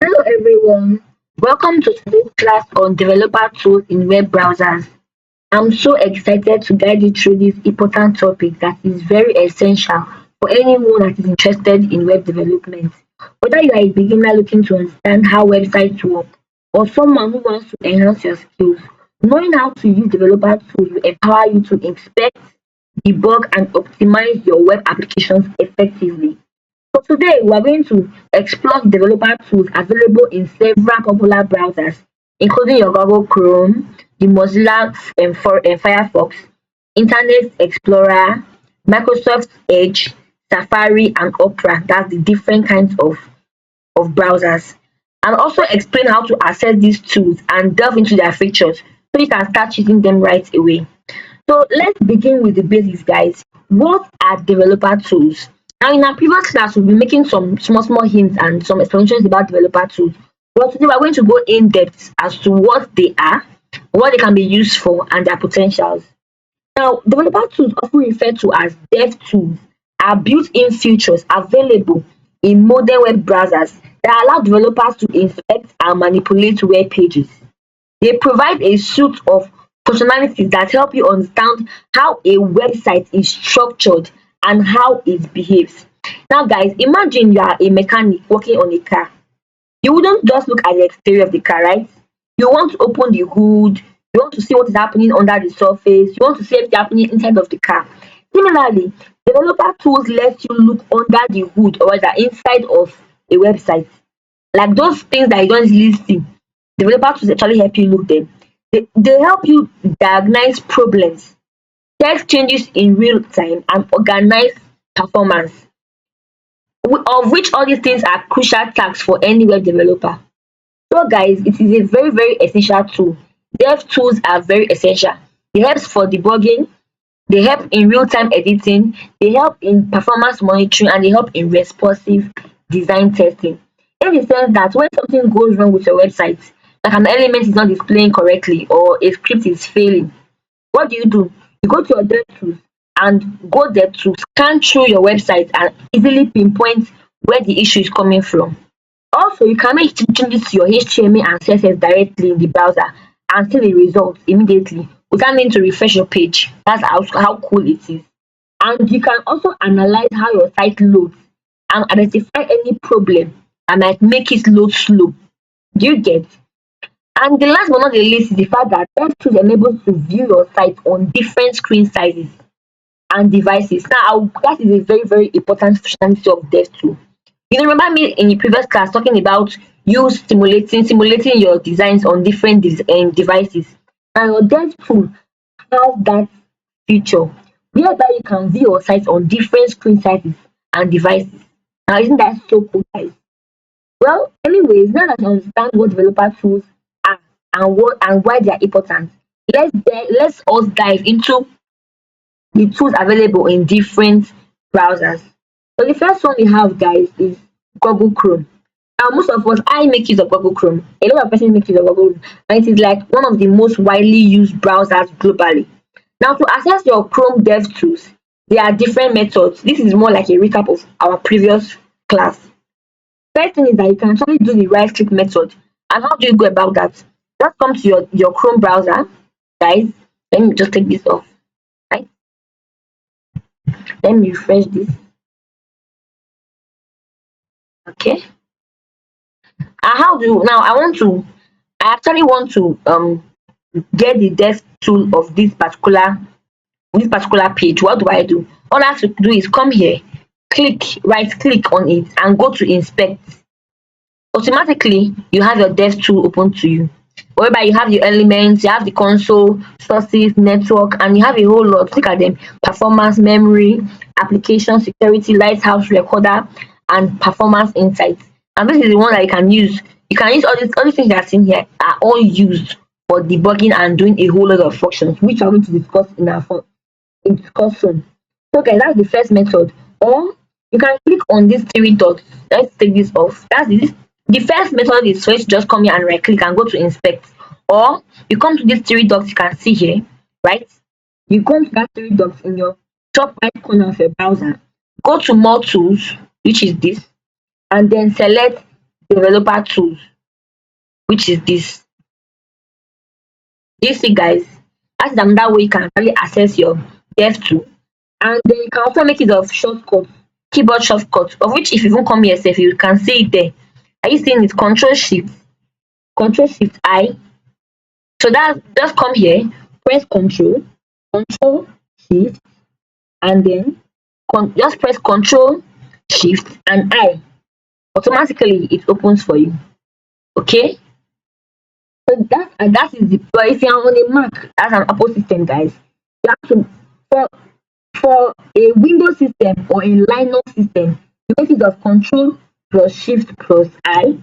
Hello everyone, welcome to today's class on developer tools in web browsers. I'm so excited to guide you through this important topic that is very essential for anyone that is interested in web development. Whether you are a beginner looking to understand how websites work or someone who wants to enhance your skills, knowing how to use developer tools will empower you to inspect, debug and optimize your web applications effectively. So today we are going to explore developer tools available in several popular browsers, including your Google Chrome, the Mozilla Firefox, Internet Explorer, Microsoft Edge, Safari, and Opera. That's the different kinds of browsers. And also explain how to access these tools and delve into their features so you can start using them right away. So let's begin with the basics, guys. What are developer tools? Now, in our previous class, we'll be making some small hints and some explanations about developer tools. But today, we're going to go in depth as to what they are, what they can be used for, and their potentials. Now, developer tools, often referred to as dev tools, are built-in features available in modern web browsers that allow developers to inspect and manipulate web pages. They provide a suite of functionalities that help you understand how a website is structured and how it behaves. Now guys, imagine you are a mechanic working on a car. You wouldn't just look at the exterior of the car, right? You want to open the hood, you want to see what is happening under the surface, you want to see everything happening inside of the car. Similarly, developer tools let you look under the hood or the inside of a website. Like those things that you don't easily see, developer tools actually help you look them. They help you diagnose problems, test changes in real time and organize performance, of which all these things are crucial tasks for any web developer. So guys, it is a very essential tool. Dev tools are very essential. They help for debugging, they help in real time editing, they help in performance monitoring and they help in responsive design testing. In the sense that when something goes wrong with your website, like an element is not displaying correctly or a script is failing, what do? You go to your DevTools and go there to scan through your website and easily pinpoint where the issue is coming from. Also, you can make changes to your HTML and CSS directly in the browser and see the results immediately without needing to refresh your page. That's how cool it is. And you can also analyze how your site loads and identify any problem that might make it load slow. Do you get? And the last but not the least is the fact that DevTools enables you to view your site on different screen sizes and devices. Now, that is a very important functionality of DevTools. You know, remember me in the previous class talking about you simulating your designs on different devices. And your DevTool has that feature whereby you can view your site on different screen sizes and devices. Now, isn't that so cool, guys? Well, anyways, now that you understand what developer tools are and why they are important, let's us dive into the tools available in different browsers. So the first one we have, guys, is Google Chrome. Now, most of us, I make use of Google Chrome. A lot of persons make use of Google Chrome, and it is like one of the most widely used browsers globally. Now, to access your Chrome Dev Tools, there are different methods. This is more like a recap of our previous class. First thing is that you can actually do the right click method. And how do you go about that? Just come to your Chrome browser, guys. Let me just take this off. Right? Let me refresh this. Okay. And how do now I actually want to get the dev tool of this particular page. What do I do? All I have to do is come here, right click on it and go to inspect. Automatically you have your dev tool open to you, whereby you have your elements, you have the console, sources, network, and you have a whole lot. Look at them: performance, memory, application, security, lighthouse, recorder, and performance insights. And this is the one that you can use. You can use all these things that's in here are all used for debugging and doing a whole lot of functions, which I'm going to discuss in discussion. So guys, that's the first method. Or you can click on these three dots. Let's take this off. That's the first method is for you to just come here and right click and go to inspect. Or you come to these three dots you can see here, right? You come to that three dots in your top right corner of your browser. Go to more tools, which is this, and then select developer tools, which is this. You see guys, that's another way you can actually access your dev tool. And then you can also make use of shortcuts, keyboard shortcuts, of which if you even come here sef you can see it there. Are you seeing it? Control shift I. So that just come here, press control shift, and then just press control shift and I. Automatically it opens for you. Okay, so that is the, but if you're on a Mac, that's an Apple system guys. You have to, for a Windows system or a Linux system, you make use of control plus shift plus I.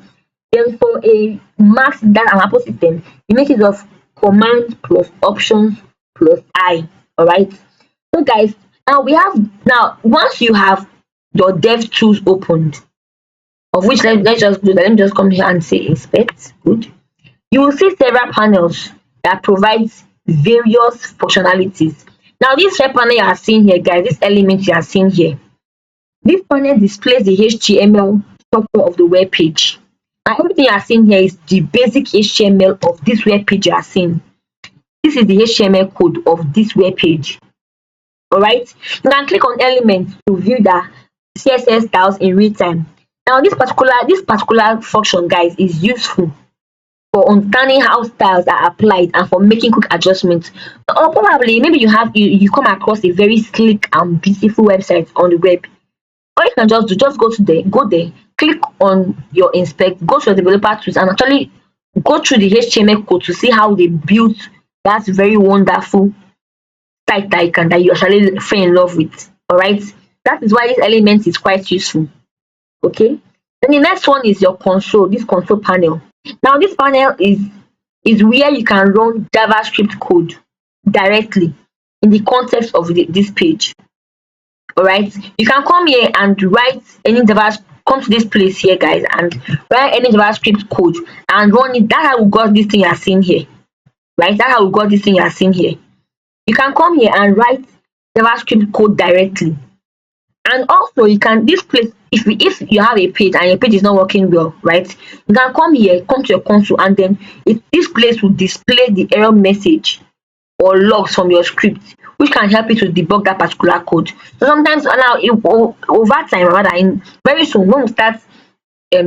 Then for a Mac, that's an Apple system, you make use of command plus options plus I. Alright, so guys, now we have, now once you have your dev tools opened, of which let's just do that. Let me just come here and say inspect. Good. You will see several panels that provides various functionalities. Now this red panel you are seeing here guys, this element you are seeing here, this panel displays the HTML structure of the web page. Now everything you are seeing here is the basic HTML of this web page you are seeing. This is the HTML code of this web page. Alright, you can click on elements to view the CSS styles in real time. Now this particular function guys is useful for understanding how styles are applied and for making quick adjustments. Or probably maybe you come across a very sleek and beautiful website on the web. All you can just do, just go there, click on your inspect, go to your developer tools and actually go through the HTML code to see how they built that very wonderful site that you actually fall in love with. Alright, that is why this element is quite useful. Okay, then the next one is your console, this console panel. Now this panel is where you can run JavaScript code directly in the context of this page. Alright, you can come here and write any JavaScript, come to this place here guys and write any JavaScript code and run it. That's how we got this thing you are seeing here. Right, that's how we got this thing you are seeing here. You can come here and write JavaScript code directly. And also you can, this place, if you have a page and your page is not working well, right, you can come here, come to your console, and then this place will display the error message or logs from your script, which can help you to debug that particular code. So sometimes now over time, rather, in very soon when we start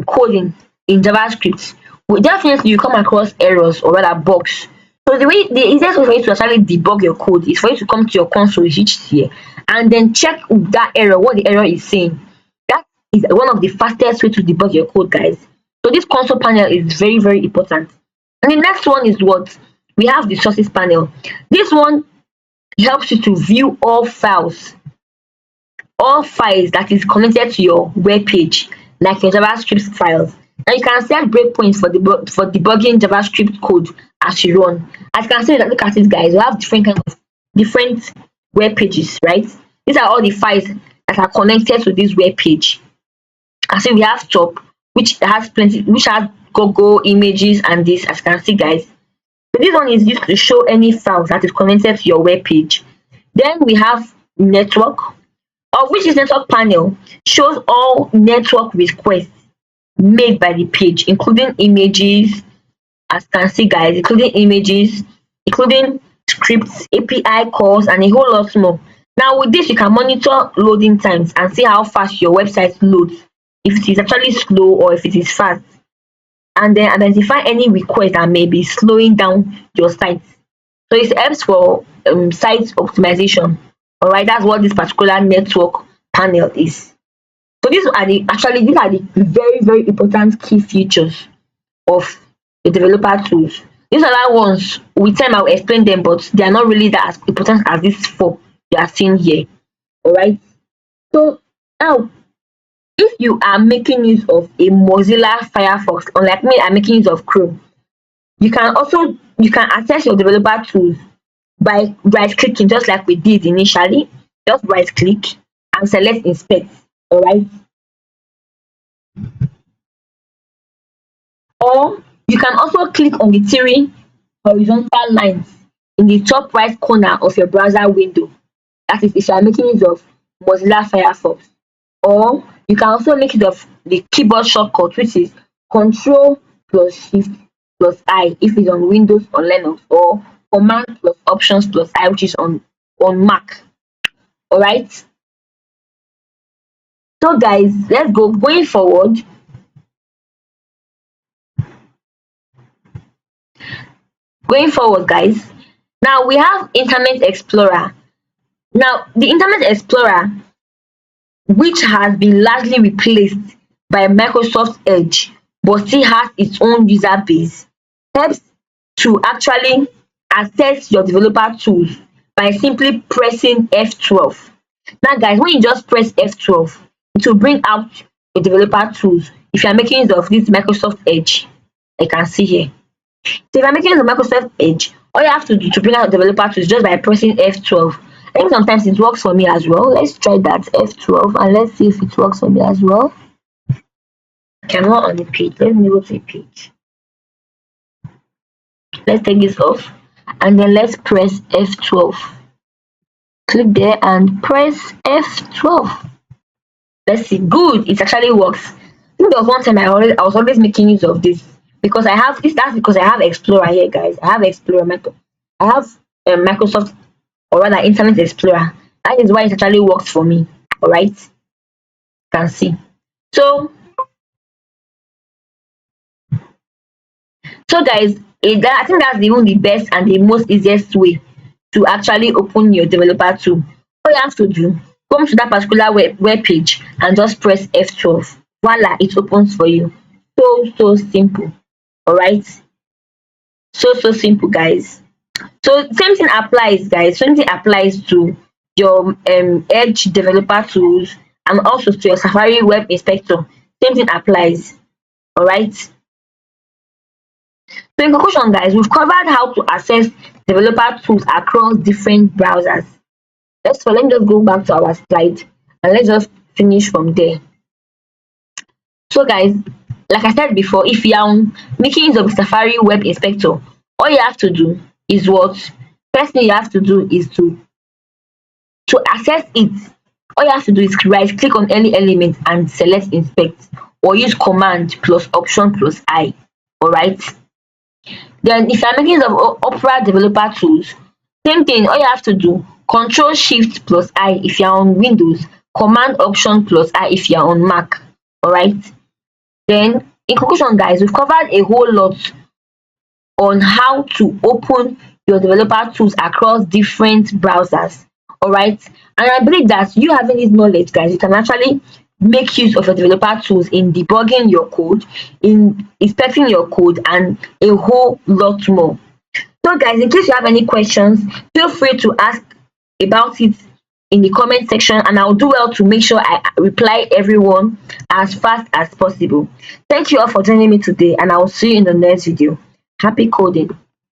coding in JavaScript, definitely you come across errors or rather bugs. So the easiest way for you to actually debug your code is for you to come to your console here and then check that error, what the error is saying. That is one of the fastest way to debug your code, guys. So this console panel is very, very important. And the next one is what we have, the sources panel. This one helps you to view all files that is connected to your web page, like your JavaScript files. Now you can set breakpoints for debugging JavaScript code as you run. As you can see, look at it guys, we have different web pages, right? These are all the files that are connected to this web page. As we have shop, which has Google images and this, as you can see guys. So this one is used to show any files that is connected to your web page. Then we have network, of which this network panel shows all network requests made by the page, including images, as you can see guys, including scripts, API calls, and a whole lot more. Now with this, you can monitor loading times and see how fast your website loads, if it is actually slow or if it is fast, and then identify any request that may be slowing down your site. So it helps for site optimization. All right, that's what this particular network panel is. So these are the very, very important key features of the developer tools. These other ones, with time I'll explain them, but they are not really that as important as these four you are seeing here. All right. So now, if you are making use of a Mozilla Firefox, unlike me, I'm making use of Chrome, you can access your developer tools by right clicking, just like we did initially. Just right click and select inspect. All right. Or you can also click on the three horizontal lines in the top right corner of your browser window. That is if you are making use of Mozilla Firefox. Or you can also make use of the keyboard shortcut, which is Control plus Shift plus I if it's on Windows or Linux, or Command plus Options plus I which is on Mac. Alright. So guys, let's go. Going forward guys, now we have Internet Explorer. Now the Internet Explorer, which has been largely replaced by Microsoft Edge but still has its own user base, helps to actually access your developer tools by simply pressing F12. Now guys, when you just press F12, it will bring out your developer tools if you are making use of this Microsoft Edge. I can see here. So if I'm making use of Microsoft Edge, all you have to do to bring out developer tools is just by pressing F12. I think sometimes it works for me as well. Let's try that F12 and let's see if it works for me as well. Okay, I'm not on the page. Let me go to the page. Let's take this off and then let's press F12. Click there and press F12. Let's see. Good, it actually works. I think there was one time I was always making use of this because I have this. That's because I have Explorer here, guys. I have Explorer. I have Microsoft, or rather Internet Explorer. That is why it actually works for me. All right, you can see. So guys, I think that's even the best and the most easiest way to actually open your developer tool. All you have to do, come to that particular web page and just press F12. Voila, it opens for you. So simple. All right, so simple guys. So same thing applies guys, same thing applies to your Edge developer tools and also to your Safari web inspector. Same thing applies. All right. So in conclusion guys, we've covered how to access developer tools across different browsers. Let me just go back to our slide and let's just finish from there. So guys, like I said before, if you are making use of Safari web inspector, all you have to do is what? First thing you have to do is to access it. All you have to do is right click on any element and select inspect, or use Command plus Option plus I. Alright. Then if you are making use of Opera developer tools, same thing, all you have to do, Control Shift plus I if you are on Windows, Command Option plus I if you are on Mac. Alright. Then in conclusion guys, we've covered a whole lot on how to open your developer tools across different browsers. Alright, and I believe that you having this knowledge guys, you can actually make use of your developer tools in debugging your code, in inspecting your code, and a whole lot more. So guys, in case you have any questions, feel free to ask about it in the comment section and I'll do well to make sure I reply everyone as fast as possible. Thank you all for joining me today and I'll see you in the next video. Happy coding.